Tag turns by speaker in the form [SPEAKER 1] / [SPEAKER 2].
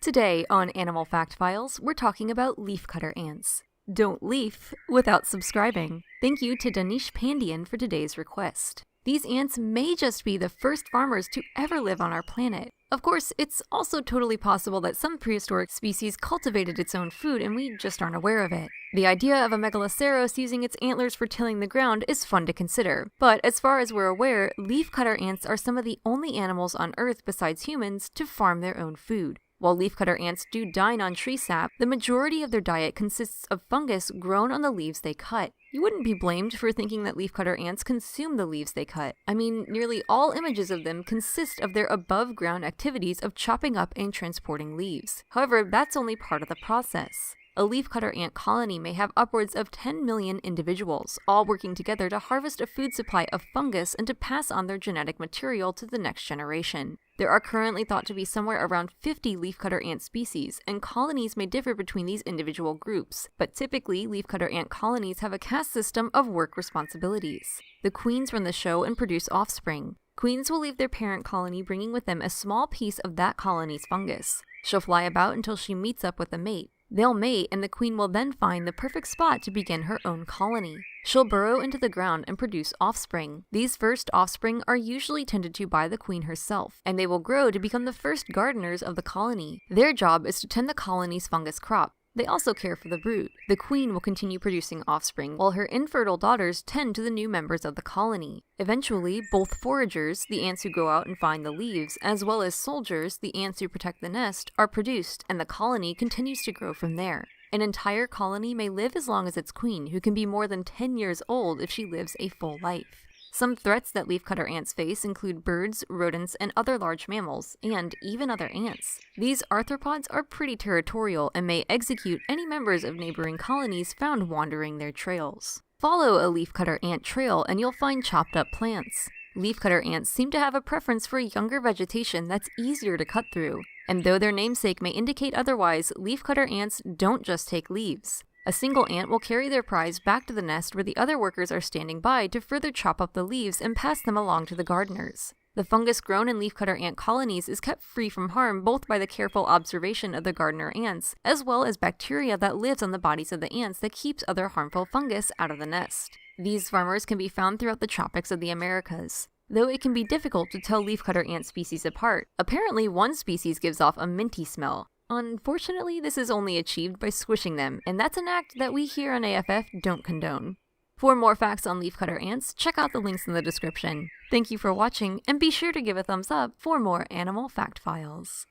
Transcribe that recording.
[SPEAKER 1] Today on Animal Fact Files, we're talking about leafcutter ants. Don't leaf without subscribing. Thank you to Danish Pandian for today's request. These ants may just be the first farmers to ever live on our planet. Of course, it's also totally possible that some prehistoric species cultivated its own food and we just aren't aware of it. The idea of a megaloceros using its antlers for tilling the ground is fun to consider, but as far as we're aware, leafcutter ants are some of the only animals on Earth besides humans to farm their own food. While leafcutter ants do dine on tree sap, the majority of their diet consists of fungus grown on the leaves they cut. You wouldn't be blamed for thinking that leafcutter ants consume the leaves they cut. I mean, nearly all images of them consist of their above-ground activities of chopping up and transporting leaves. However, that's only part of the process. A leafcutter ant colony may have upwards of 10 million individuals, all working together to harvest a food supply of fungus and to pass on their genetic material to the next generation. There are currently thought to be somewhere around 50 leafcutter ant species, and colonies may differ between these individual groups, but typically leafcutter ant colonies have a caste system of work responsibilities. The queens run the show and produce offspring. Queens will leave their parent colony bringing with them a small piece of that colony's fungus. She'll fly about until she meets up with a mate. They'll mate, and the queen will then find the perfect spot to begin her own colony. She'll burrow into the ground and produce offspring. These first offspring are usually tended to by the queen herself, and they will grow to become the first gardeners of the colony. Their job is to tend the colony's fungus crop. They also care for the brood. The queen will continue producing offspring, while her infertile daughters tend to the new members of the colony. Eventually, both foragers, the ants who go out and find the leaves, as well as soldiers, the ants who protect the nest, are produced, and the colony continues to grow from there. An entire colony may live as long as its queen, who can be more than 10 years old if she lives a full life. Some threats that leafcutter ants face include birds, rodents, and other large mammals, and even other ants. These arthropods are pretty territorial and may execute any members of neighboring colonies found wandering their trails. Follow a leafcutter ant trail and you'll find chopped up plants. Leafcutter ants seem to have a preference for younger vegetation that's easier to cut through, and though their namesake may indicate otherwise, leafcutter ants don't just take leaves. A single ant will carry their prize back to the nest where the other workers are standing by to further chop up the leaves and pass them along to the gardeners. The fungus grown in leafcutter ant colonies is kept free from harm both by the careful observation of the gardener ants, as well as bacteria that lives on the bodies of the ants that keeps other harmful fungus out of the nest. These farmers can be found throughout the tropics of the Americas, though it can be difficult to tell leafcutter ant species apart. Apparently, one species gives off a minty smell. Unfortunately, this is only achieved by squishing them, and that's an act that we here on AFF don't condone. For more facts on leafcutter ants, check out the links in the description. Thank you for watching, and be sure to give a thumbs up for more Animal Fact Files.